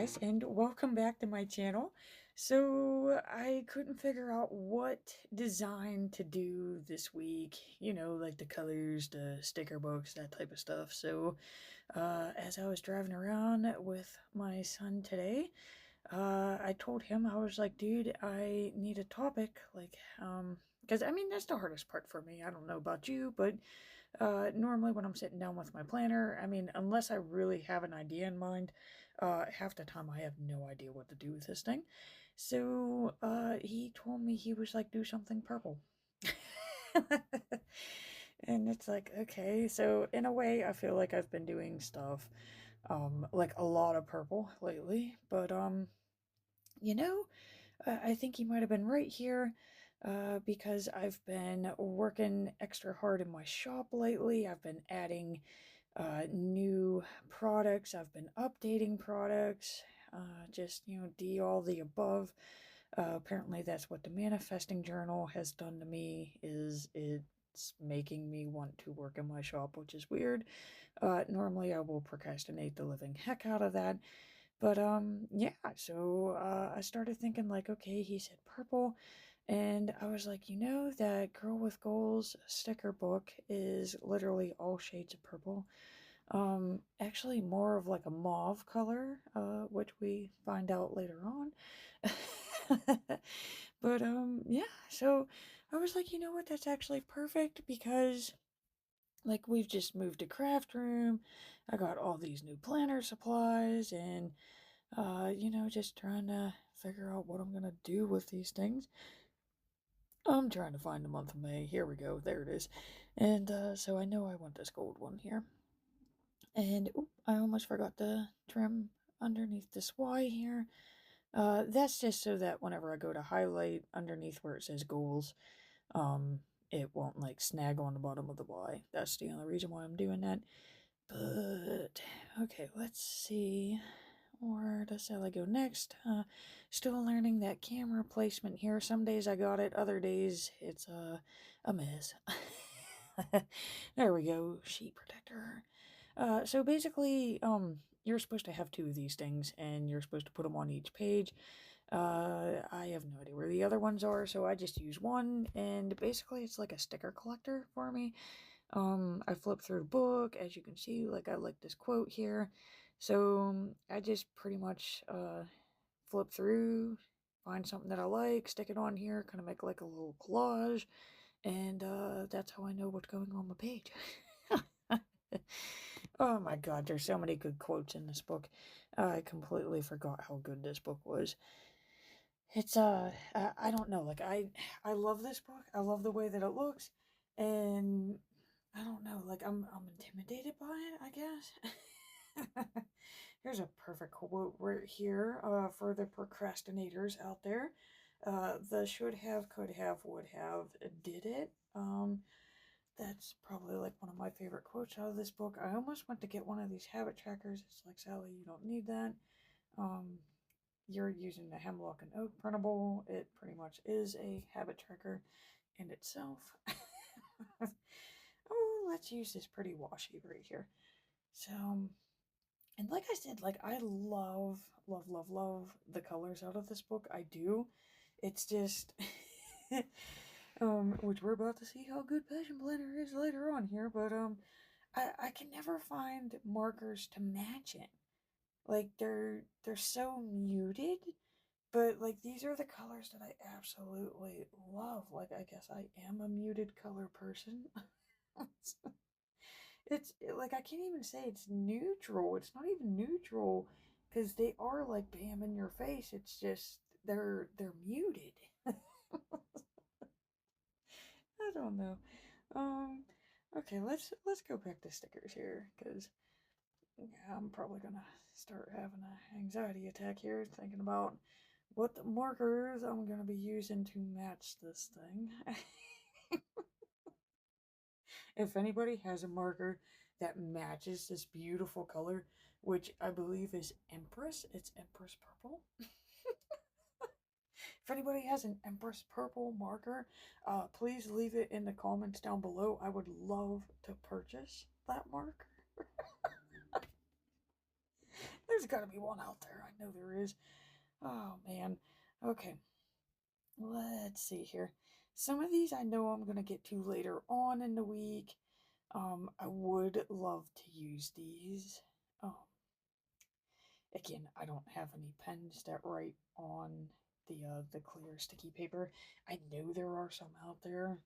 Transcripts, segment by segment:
guys, and welcome back to my channel. So I couldn't figure out what design to do this week, like the colors, the sticker books, that type of stuff. So as I was driving around with my son today, I told him, I was like, dude, I need a topic, because I mean, that's the hardest part for me. I don't know about you, but normally when I'm sitting down with my planner, I mean, unless I really have an idea in mind, half the time I have no idea what to do with this thing. So, he told me, he was like, do something purple. And it's like, okay, so in a way, I feel like I've been doing stuff, like a lot of purple lately, but, you know, I think he might have been right here, because I've been working extra hard in my shop lately. I've been adding new products. I've been updating products. Just, D all the above. Apparently that's what the manifesting journal has done to me, is it's making me want to work in my shop, which is weird. Normally I will procrastinate the living heck out of that. But yeah, so I started thinking like, okay, he said purple, and I was like, that Girl with Goals sticker book is literally all shades of purple. Actually more of like a mauve color, which we find out later on. But yeah, so I was like, you know what, that's actually perfect because like we've just moved to craft room. I got all these new planner supplies and just trying to figure out what I'm gonna do with these things. I'm trying to find the month of May. Here we go. There it is. And so I know I want this gold one here. And oop, I almost forgot to trim underneath this Y here. That's just so that whenever I go to highlight underneath where it says goals, um, it won't like snag on the bottom of the Y. That's the only reason why I'm doing that. But okay, let's see. Where does Sally go next? Still learning that camera placement here. Some days I got it, other days it's a mess. There we go, sheet protector. So basically, you're supposed to have two of these things, and you're supposed to put them on each page. I have no idea where the other ones are, so I just use one, and basically it's like a sticker collector for me. I flipped through the book, as you can see, like I like this quote here. So I just pretty much flip through, find something that I like, stick it on here, kind of make like a little collage, and that's how I know what's going on my page. Oh my god, there's so many good quotes in this book. I completely forgot how good this book was. It's I don't know, like I love this book. I love the way that it looks, and I don't know, like I'm intimidated by it, I guess. Here's a perfect quote right here, for the procrastinators out there. The should have, could have, would have, did it. That's probably like one of my favorite quotes out of this book. I almost went to get one of these habit trackers. It's like, Sally, you don't need that. Um, you're using the Hemlock and Oak printable. It pretty much is a habit tracker in itself. Oh, let's use this pretty washi right here. So, and like I said, like I love, love, love, love the colors out of this book. I do. It's just, which we're about to see how good Passion Planner is later on here, but I can never find markers to match it. Like they're so muted, but like these are the colors that I absolutely love. Like I guess I am a muted color person. It's like I can't even say it's neutral. It's not even neutral because they are like bam in your face. It's just they're muted. I don't know. Um okay, let's go back to stickers here because yeah, I'm probably gonna start having an anxiety attack here thinking about what the markers I'm gonna be using to match this thing. If anybody has a marker that matches this beautiful color, which I believe is Empress, it's Empress Purple. If anybody has an Empress Purple marker, please leave it in the comments down below. I would love to purchase that marker. There's got to be one out there. I know there is. Oh, man. Okay. Let's see here. Some of these I know I'm going to get to later on in the week. I would love to use these. Again, I don't have any pens that write on the clear sticky paper. I know there are some out there.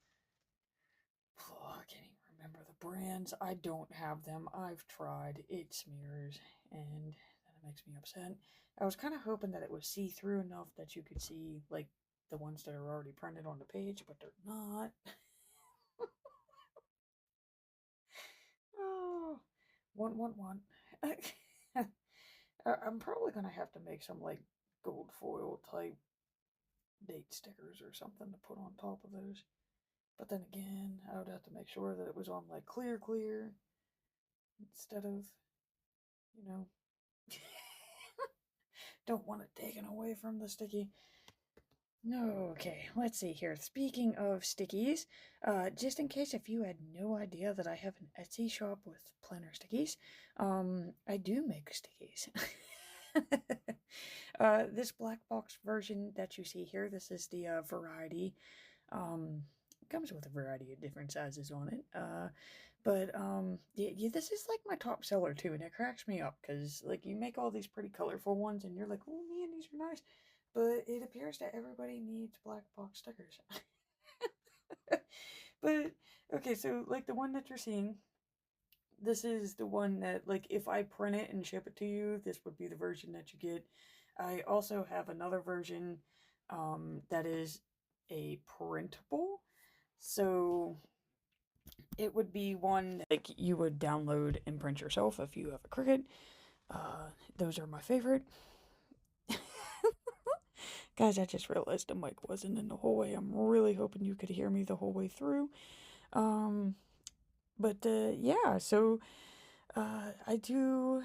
Oh, I can't even remember the brands. I don't have them. I've tried. It smears, and that makes me upset. I was kind of hoping that it was see-through enough that you could see, like, the ones that are already printed on the page, but they're not. Oh, one. I'm probably gonna have to make some like gold foil type date stickers or something to put on top of those. But then again, I would have to make sure that it was on like clear instead of, you know, don't want it taken away from the sticky. Okay, let's see here. Speaking of stickies, just in case if you had no idea that I have an Etsy shop with planner stickies, I do make stickies. This black box version that you see here, this is the variety. It comes with a variety of different sizes on it. Yeah, this is like my top seller too, and it cracks me up because like you make all these pretty colorful ones, and you're like, oh man, these are nice. But it appears that everybody needs black box stickers. But okay, so like the one that you're seeing, this is the one that like if I print it and ship it to you, this would be the version that you get. I also have another version that is a printable. So it would be one like you would download and print yourself if you have a Cricut. Those are my favorite. Guys, I just realized the mic wasn't in the whole way. I'm really hoping you could hear me the whole way through. Yeah, so I do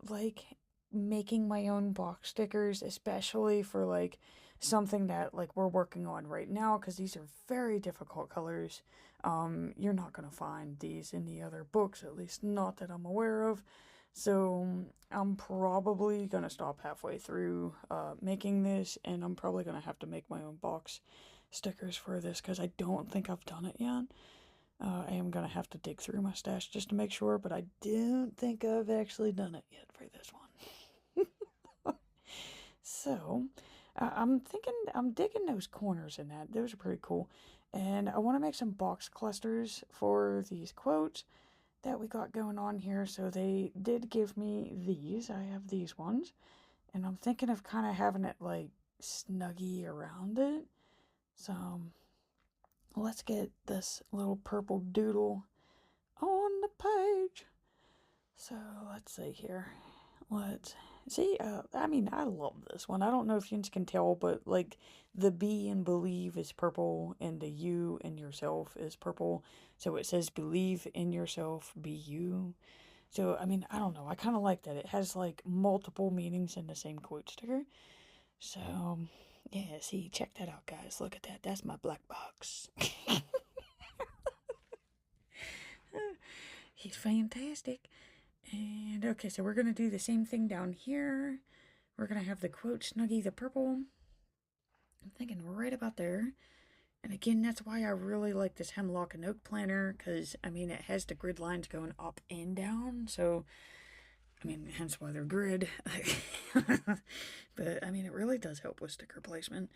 like making my own box stickers, especially for like something that like we're working on right now because these are very difficult colors. You're not gonna find these in the other books, at least not that I'm aware of. So I'm probably gonna stop halfway through making this, and I'm probably gonna have to make my own box stickers for this because I don't think I've done it yet. I am gonna have to dig through my stash just to make sure, but I don't think I've actually done it yet for this one. So, I'm thinking, I'm digging those corners in that. Those are pretty cool. And I want to make some box clusters for these quotes that we got going on here. So they did give me these. I have these ones. And I'm thinking of kind of having it like snuggy around it. So let's get this little purple doodle on the page. So let's see here. Let's see. I mean, I love this one. I don't know if you can tell, but like the B in believe is purple and the U in yourself is purple. So it says believe in yourself, be you. So, I mean, I don't know. I kind of like that. It has like multiple meanings in the same quote sticker. So, yeah, see, check that out, guys. Look at that. That's my black box. He's fantastic. And okay, so we're going to do the same thing down here. We're going to have the quote Snuggie the purple. I'm thinking right about there. And again, that's why I really like this Hemlock and Oak Planner, because, I mean, it has the grid lines going up and down, so, I mean, hence why they're grid. But, I mean, it really does help with sticker placement.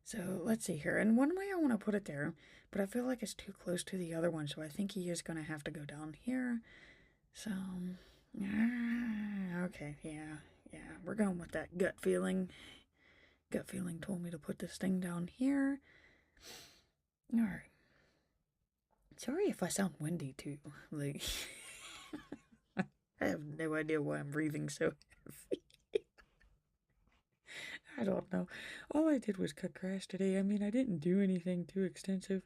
So, let's see here. And one way I want to put it there, but I feel like it's too close to the other one, so I think he is going to have to go down here. So, okay, yeah, we're going with that gut feeling. Gut feeling told me to put this thing down here. Alright. Sorry if I sound windy too. Like, I have no idea why I'm breathing so heavy. I don't know. All I did was cut grass today. I mean, I didn't do anything too extensive.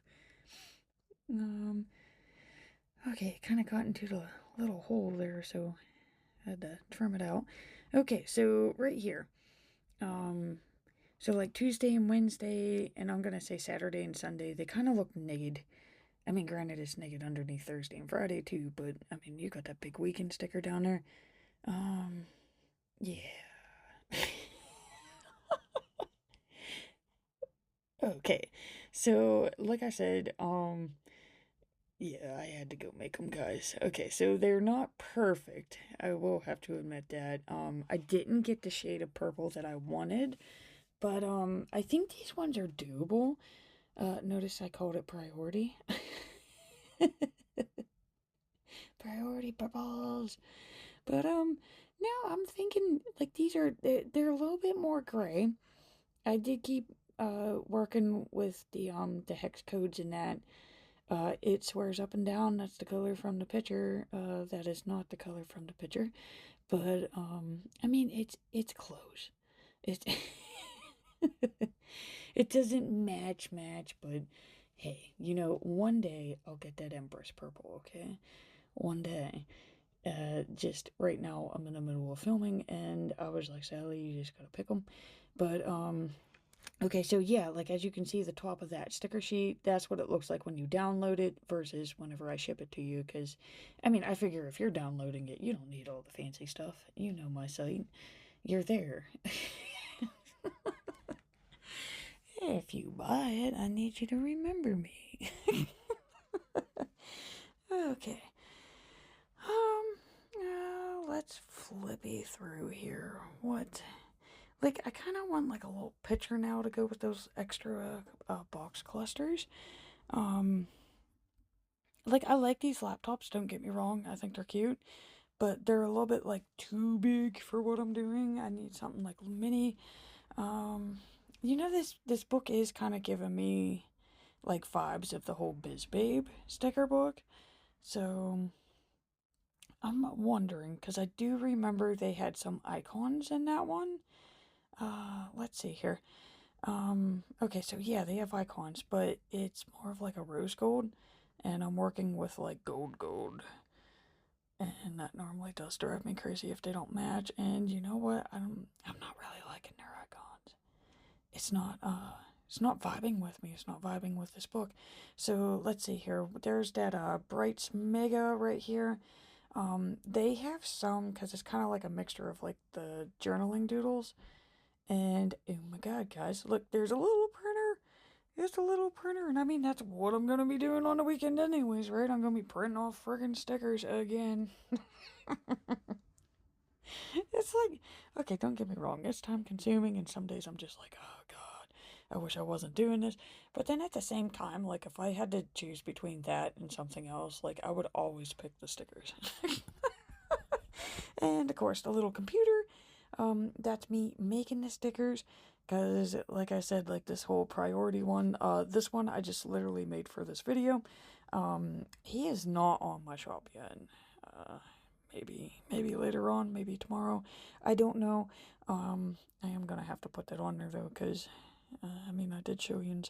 Okay, it kind of got into the little hole there, so I had to trim it out. Okay, so right here. So like Tuesday and Wednesday, and I'm gonna say Saturday and Sunday, they kind of look naked. I mean, granted, it's naked underneath Thursday and Friday too, but I mean, you got that big weekend sticker down there. Yeah. Okay. So, like I said, yeah, I had to go make them, guys. Okay, so they're not perfect. I will have to admit that. I didn't get the shade of purple that I wanted, but I think these ones are doable. Notice I called it priority. Priority purples. But now I'm thinking like they're a little bit more gray. I did keep working with the hex codes in that. It swears up and down. That's the color from the picture. That is not the color from the picture. But I mean, it's close. It it doesn't match, but hey, one day I'll get that Empress purple. Okay, one day. Just right now I'm in the middle of filming, and I was like, Sally, you just gotta pick them. But okay, so yeah, like as you can see, the top of that sticker sheet, that's what it looks like when you download it versus whenever I ship it to you. Because, I mean, I figure if you're downloading it, you don't need all the fancy stuff. You know my site. You're there. If you buy it, I need you to remember me. Okay. Let's flippy through here. What? Like, I kind of want like a little picture now to go with those extra box clusters. Um, like I like these laptops, don't get me wrong. I think they're cute, but they're a little bit like too big for what I'm doing. I need something like mini. Um, this book is kind of giving me like vibes of the whole Biz Babe sticker book. So I'm wondering because I do remember they had some icons in that one. Let's see here. Okay, so yeah, they have icons, but it's more of like a rose gold, and I'm working with like gold. And that normally does drive me crazy if they don't match. And you know what? I'm not really liking their icons. It's not vibing with me. It's not vibing with this book. So let's see here. There's that Brights Mega right here. They have some because it's kind of like a mixture of like the journaling doodles. And oh my god, guys, look, there's a little printer. It's a little printer, and I mean that's what I'm gonna be doing on the weekend anyways, right? I'm gonna be printing off friggin' stickers again. It's like, okay, don't get me wrong, it's time consuming, and some days I'm just like, oh god, I wish I wasn't doing this. But then at the same time, like, if I had to choose between that and something else, like, I would always pick the stickers. And of course, the little computer, that's me making the stickers. Because, like I said, like this whole priority one, this one I just literally made for this video. He is not on my shop yet. Uh, maybe later on, maybe tomorrow. I don't know. I am gonna have to put that on there though, because I mean I did show you.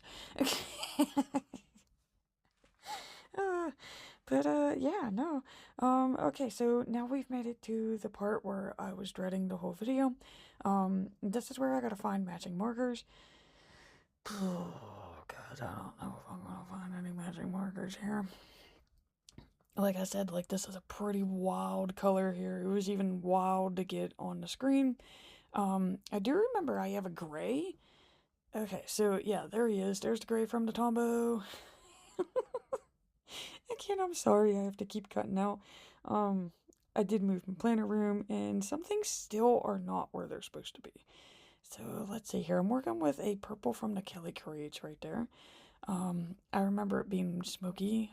Yeah, no. Okay, so now we've made it to the part where I was dreading the whole video. This is where I gotta find matching markers. Oh, God, I don't know if I'm gonna find any matching markers here. Like I said, like this is a pretty wild color here. It was even wild to get on the screen. I do remember I have a gray. Okay, so yeah, there he is. There's the gray from the Tombow. Again, I'm sorry I have to keep cutting out. Um, I did move my planner room, and some things still are not where they're supposed to be. So let's see here. I'm working with a purple from the Kelly Creates right there. I remember it being smoky.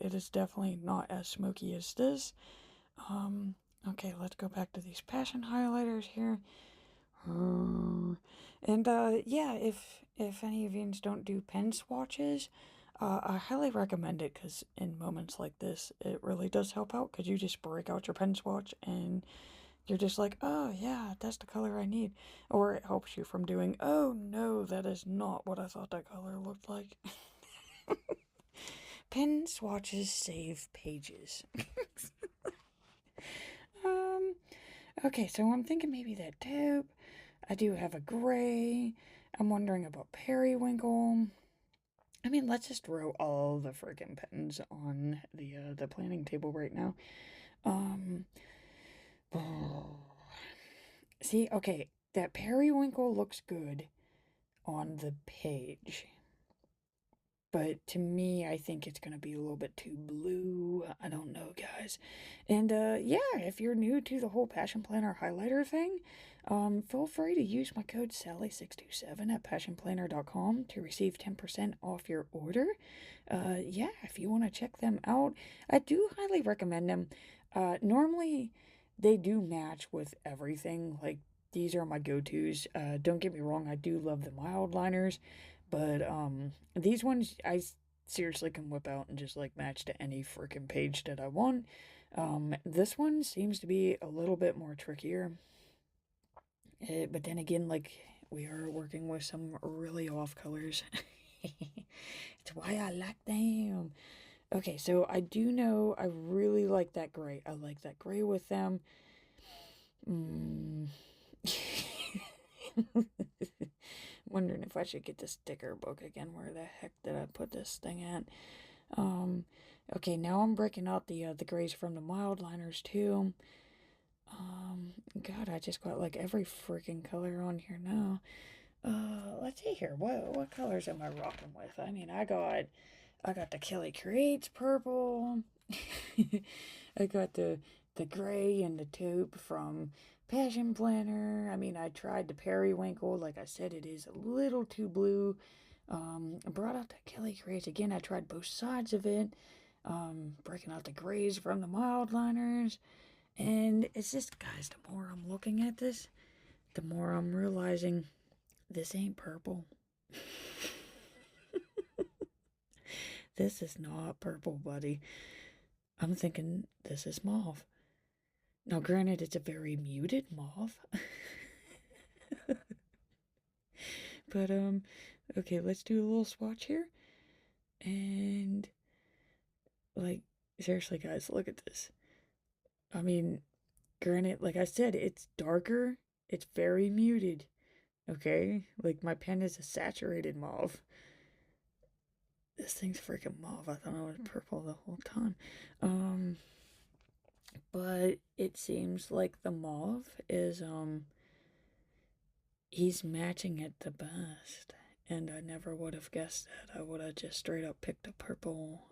It is definitely not as smoky as this. Okay, let's go back to these passion highlighters here. And yeah, if any of you don't do pen swatches, I highly recommend it because in moments like this, it really does help out because you just break out your pen swatch and you're just like, oh yeah, that's the color I need. Or it helps you from doing, oh no, that is not what I thought that color looked like. Pen swatches save pages. um, okay, so I'm thinking maybe that taupe. I do have a gray. I'm wondering about periwinkle. I mean, let's just throw all the friggin' pens on the planning table right now. Um, See, okay, that periwinkle looks good on the page. But to me, I think it's going to be a little bit too blue. I don't know, guys. And yeah, if you're new to the whole Passion Planner highlighter thing, feel free to use my code Sally627 at passionplanner.com to receive 10% off your order. Yeah, if you want to check them out, I do highly recommend them. Normally, they do match with everything. Like, these are my go-tos. Don't get me wrong, I do love the mild liners. But these ones I seriously can whip out and just like match to any freaking page that I want. This one seems to be a little bit more trickier. But then again, like we are working with some really off colors. It's why I like them. Okay, so I do know I really like that gray. I like that gray with them. Mm. Wondering if I should get the sticker book again. Where the heck did I put this thing at? Okay, now I'm breaking out the grays from the mild liners too. God, I just got like every freaking color on here now. Let's see here. What colors am I rocking with? I mean, I got the Kelly Creates purple. I got the gray and the taupe from Passion Planner. I mean, I tried the periwinkle. Like I said, it is a little too blue. I brought out the Kelly Creates again. I tried both sides of it. Breaking out the grays from the mild liners. And it's just, guys, the more I'm looking at this, the more I'm realizing this ain't purple. This is not purple, buddy. I'm thinking this is mauve. Now, granted, it's a very muted mauve. But, okay, let's do a little swatch here. And, like, seriously, guys, look at this. I mean, granted, like I said, it's darker. It's very muted. Okay? Like, my pen is a saturated mauve. This thing's freaking mauve. I thought it was purple the whole time. But it seems like the mauve is, he's matching it the best. And I never would have guessed that. I would have just straight up picked a purple.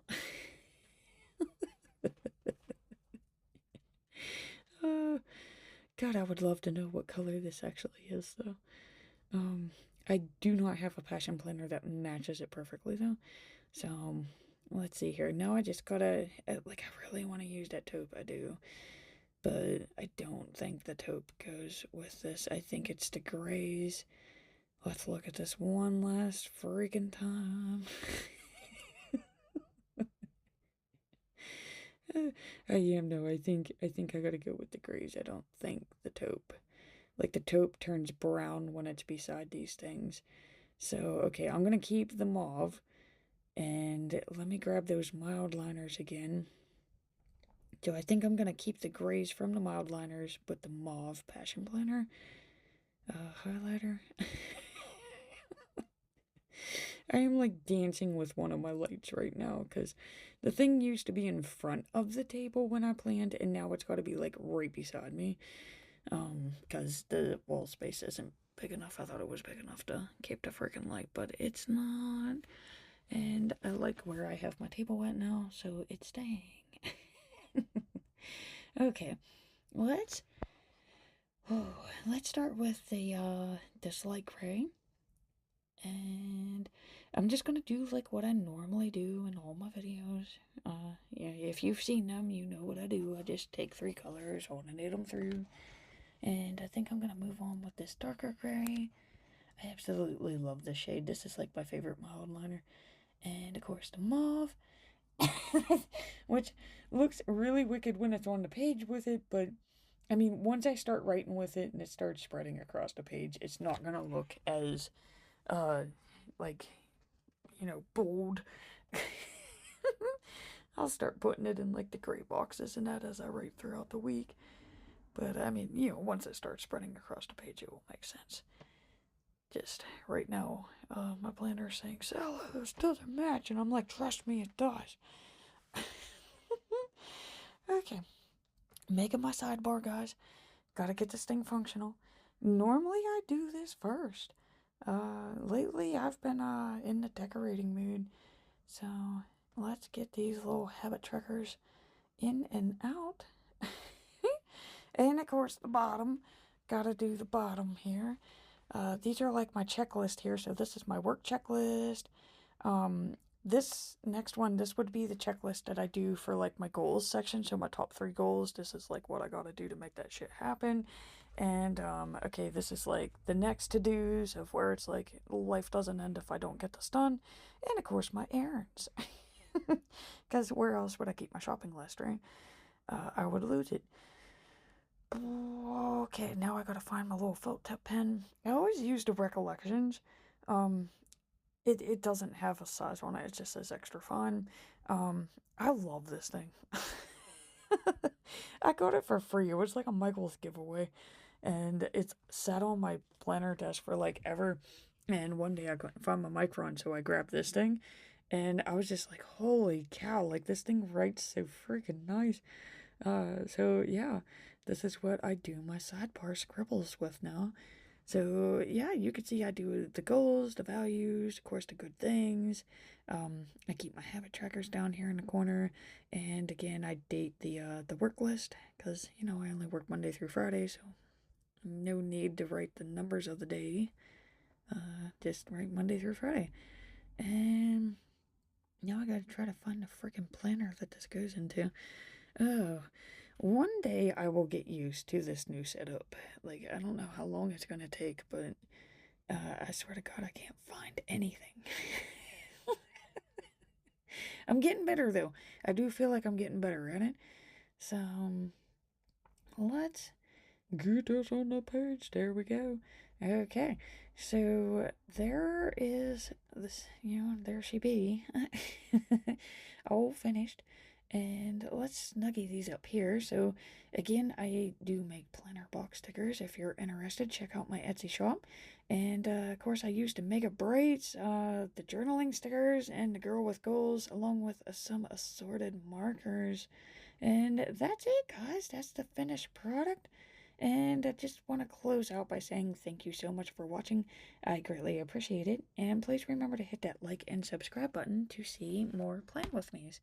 God, I would love to know what color this actually is, though. I do not have a Passion Planner that matches it perfectly, though. So, let's see here. Now I just gotta, like, I really want to use that taupe. I do. But I don't think the taupe goes with this. I think it's the grays. Let's look at this one last freaking time. No, I think I gotta go with the grays. I don't think the taupe. Like the taupe turns brown when it's beside these things. So, okay, I'm gonna keep the mauve. And let me grab those mild liners again. So I think I'm gonna keep the grays from the mild liners, but the mauve Passion Planner highlighter. I am like dancing with one of my lights right now because the thing used to be in front of the table when I planned, and now it's got to be like right beside me. Because the wall space isn't big enough. I thought it was big enough to keep the freaking light, but it's not. And I like where I have my table at now, so it's staying. Okay, let's let's start with the slight gray. And I'm just gonna do like what I normally do in all my videos. Yeah, if you've seen them, you know what I do. I just take 3 colors, alternate them through. And I think I'm gonna move on with this darker gray. I absolutely love this shade. This is like my favorite mild liner. And of course the mauve. Which looks really wicked when it's on the page with it, but I mean, once I start writing with it and it starts spreading across the page, it's not gonna look as like, bold. I'll start putting it in like the gray boxes and that as I write throughout the week. But I mean, once it starts spreading across the page, it will make sense. Just right now, my planner is saying, Sally, this doesn't match. And I'm like, trust me, it does. Okay. Making my sidebar, guys. Gotta get this thing functional. Normally I do this first. Lately I've been in the decorating mood. So let's get these little habit trackers in and out. And of course the bottom. Gotta do the bottom here. These are like my checklist here. So this is my work checklist. Um, this next one, this would be the checklist that I do for like my goals section. So my top 3 goals. This is like what I gotta do to make that shit happen. And okay, this is like the next to dos of where it's like life doesn't end if I don't get this done. And of course my errands. Because where else would I keep my shopping list, right? I would lose it. Okay, now I gotta find my little felt tip pen. I always use the recollections. Um, it doesn't have a size on it. It just says extra fun. I love this thing. I got it for free. It was like a Michael's giveaway, and it's sat on my planner desk for like ever. And one day I couldn't find my micron, so I grabbed this thing, and I was just like, "Holy cow! Like this thing writes so freaking nice." So yeah, this is what I do my sidebar scribbles with now. So yeah, you can see I do the goals, the values, of course the good things. I keep my habit trackers down here in the corner, and again I date the work list because I only work Monday through Friday, so no need to write the numbers of the day. Just write Monday through Friday, and now I gotta try to find the freaking planner that this goes into. Oh, one day I will get used to this new setup. Like, I don't know how long it's gonna take, but I swear to God, I can't find anything. I'm getting better though. I do feel like I'm getting better at it. So, let's get this on the page. There we go. Okay, so there is this, there she be. All finished. And let's snuggie these up here. So again, I do make planner box stickers. If you're interested, check out my Etsy shop. And of course, I used the Mega Brights, the journaling stickers, and the Girl with Goals, along with some assorted markers. And that's it, guys. That's the finished product. And I just want to close out by saying thank you so much for watching. I greatly appreciate it. And please remember to hit that like and subscribe button to see more Plan With Me's.